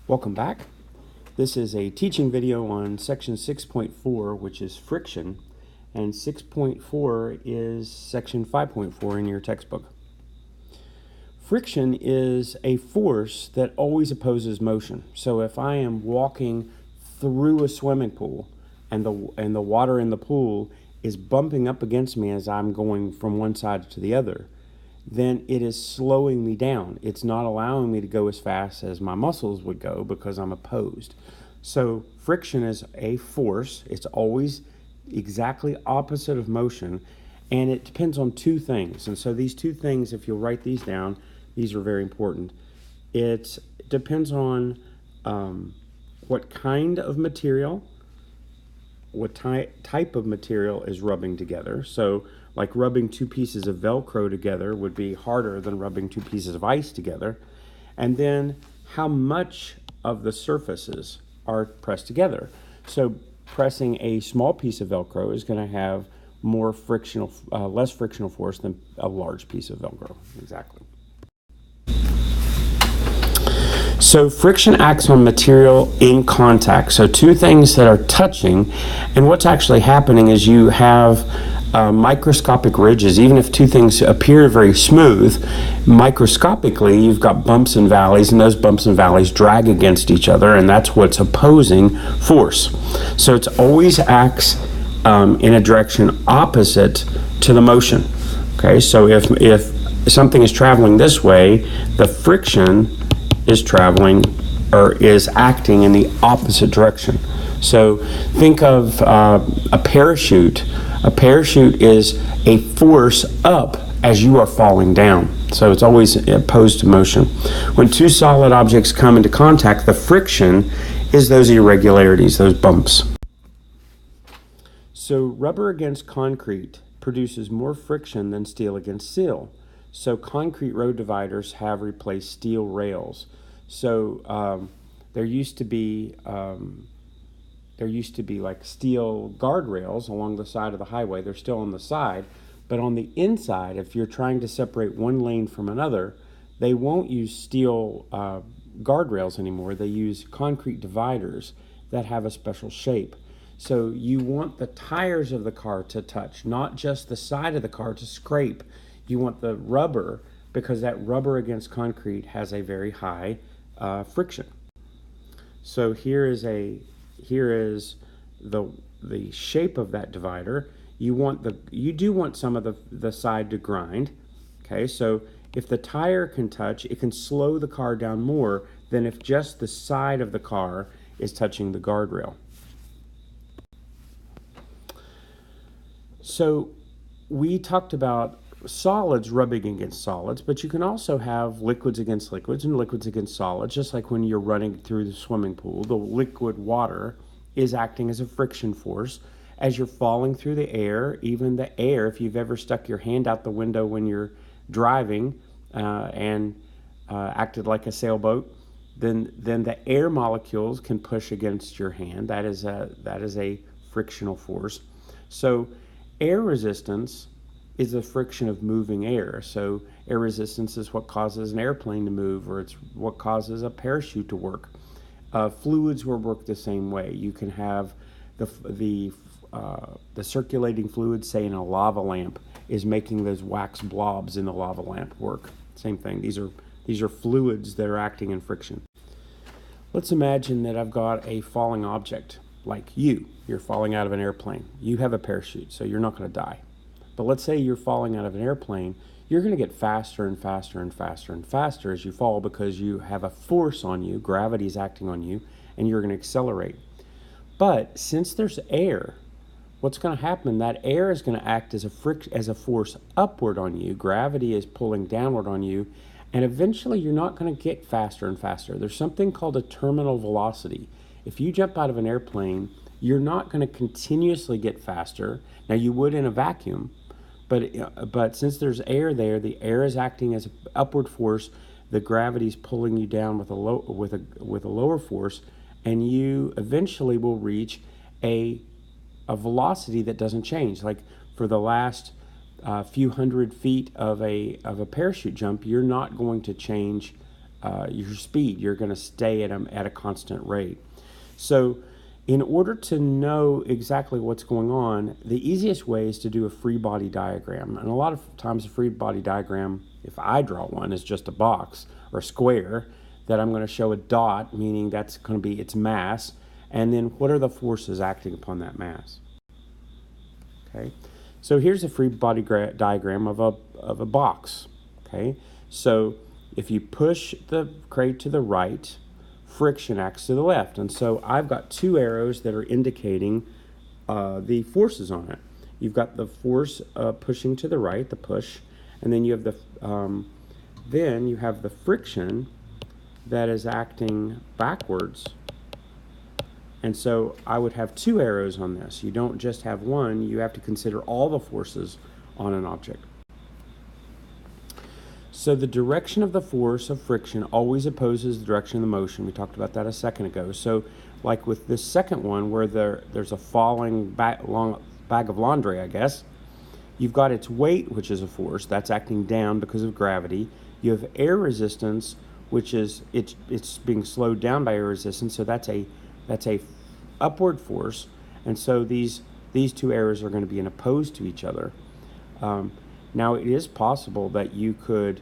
Welcome back. This is a teaching video on section 6.4, which is friction, and 6.4 is section 5.4 in your textbook. Friction is a force that always opposes motion. So if I am walking through a swimming pool and the water in the pool is bumping up against me as I'm going from one side to the other, then it is slowing me down. It's not allowing me to go as fast as my muscles would go because I'm opposed. So friction is a force. It's always exactly opposite of motion, and it depends on two things. And so these two things, if you'll write these down, these are very important. It depends on what kind of material, what type of material is rubbing together. So like rubbing two pieces of Velcro together would be harder than rubbing two pieces of ice together. And then how much of the surfaces are pressed together. So pressing a small piece of Velcro is going to have more frictional, less frictional force than a large piece of Velcro. Exactly. So friction acts on material in contact. So two things that are touching, and what's actually happening is you have microscopic ridges. Even if two things appear very smooth, microscopically you've got bumps and valleys, and those bumps and valleys drag against each other, and that's what's opposing force. So it always acts in a direction opposite to the motion. Okay, so if something is traveling this way, the friction is traveling or is acting in the opposite direction. So think of a parachute. A parachute is a force up as you are falling down. So it's always opposed to motion. When two solid objects come into contact, the friction is those irregularities, those bumps. So rubber against concrete produces more friction than steel against steel. So concrete road dividers have replaced steel rails. So there used to be like steel guardrails along the side of the highway. They're still on the side, but on the inside, if you're trying to separate one lane from another, they won't use steel guardrails anymore. They use concrete dividers that have a special shape. So you want the tires of the car to touch, not just the side of the car to scrape. You want the rubber, because that rubber against concrete has a very high friction. So here is the shape of that divider. You do want some of the side to grind. Okay, so if the tire can touch, it can slow the car down more than if just the side of the car is touching the guardrail. So we talked about solids rubbing against solids, but you can also have liquids against liquids and liquids against solids, just like when you're running through the swimming pool. The liquid water is acting as a friction force. As you're falling through the air, even the air, if you've ever stuck your hand out the window when you're driving and acted like a sailboat, then the air molecules can push against your hand. That is a frictional force. So air resistance is the friction of moving air. So air resistance is what causes an airplane to move, or it's what causes a parachute to work. Fluids will work the same way. You can have the circulating fluid, say in a lava lamp, is making those wax blobs in the lava lamp work. Same thing. These are fluids that are acting in friction. Let's imagine that I've got a falling object, like you're falling out of an airplane. You have a parachute, so you're not going to die. But let's say you're falling out of an airplane, you're going to get faster and faster and faster and faster as you fall because you have a force on you, gravity is acting on you, and you're going to accelerate. But since there's air, what's going to happen, that air is going to act as a force upward on you, gravity is pulling downward on you, and eventually you're not going to get faster and faster. There's something called a terminal velocity. If you jump out of an airplane, you're not going to continuously get faster. Now you would in a vacuum, but since there's air there, the air is acting as an upward force. The gravity is pulling you down with a lower force, and you eventually will reach a velocity that doesn't change. Like for the last few hundred feet of a parachute jump, you're not going to change your speed. You're going to stay at a constant rate. So in order to know exactly what's going on, the easiest way is to do a free body diagram. And a lot of times a free body diagram, if I draw one, is just a box or a square that I'm going to show a dot, meaning that's going to be its mass, and then what are the forces acting upon that mass. Okay, so here's a free body diagram of a box. Okay, so if you push the crate to the right, friction acts to the left. And so I've got two arrows that are indicating the forces on it. You've got the force pushing to the right, the push, and then you have the friction that is acting backwards. And so I would have two arrows on this. You don't just have one, you have to consider all the forces on an object. So the direction of the force of friction always opposes the direction of the motion. We talked about that a second ago. So like with this second one where there's a falling bag of laundry, I guess, you've got its weight, which is a force, that's acting down because of gravity. You have air resistance, which is it's being slowed down by air resistance, so that's a upward force. And so these two arrows are going to be opposed to each other. Now, it is possible that you could,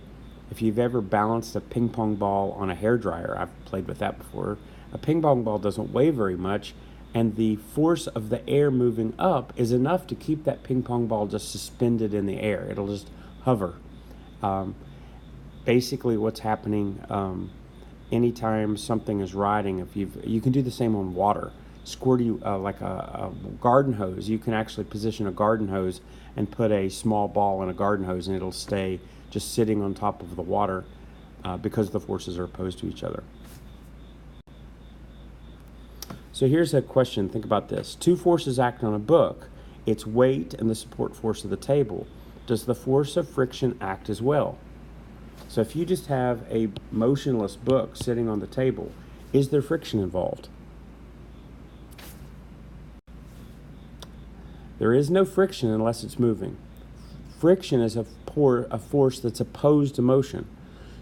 if you've ever balanced a ping pong ball on a hairdryer, I've played with that before, a ping pong ball doesn't weigh very much, and the force of the air moving up is enough to keep that ping pong ball just suspended in the air. It'll just hover. Basically, what's happening anytime something is riding, you can do the same on water. Like a garden hose. You can actually position a garden hose and put a small ball in a garden hose, and it'll stay just sitting on top of the water because the forces are opposed to each other. So here's a question. Think about this. Two forces act on a book. Its weight and the support force of the table. Does the force of friction act as well? So if you just have a motionless book sitting on the table, is there friction involved? There is no friction unless it's moving. Friction is a force that's opposed to motion.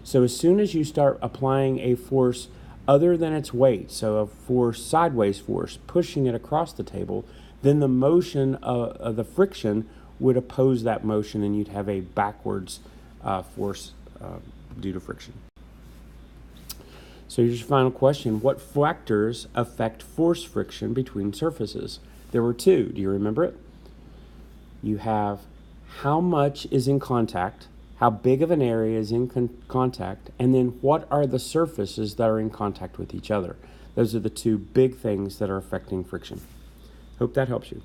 So as soon as you start applying a force other than its weight, so a sideways force, pushing it across the table, then the motion of the friction would oppose that motion, and you'd have a backwards force due to friction. So here's your final question. What factors affect force friction between surfaces? There were two. Do you remember it? You have how much is in contact, how big of an area is in contact, and then what are the surfaces that are in contact with each other. Those are the two big things that are affecting friction. Hope that helps you.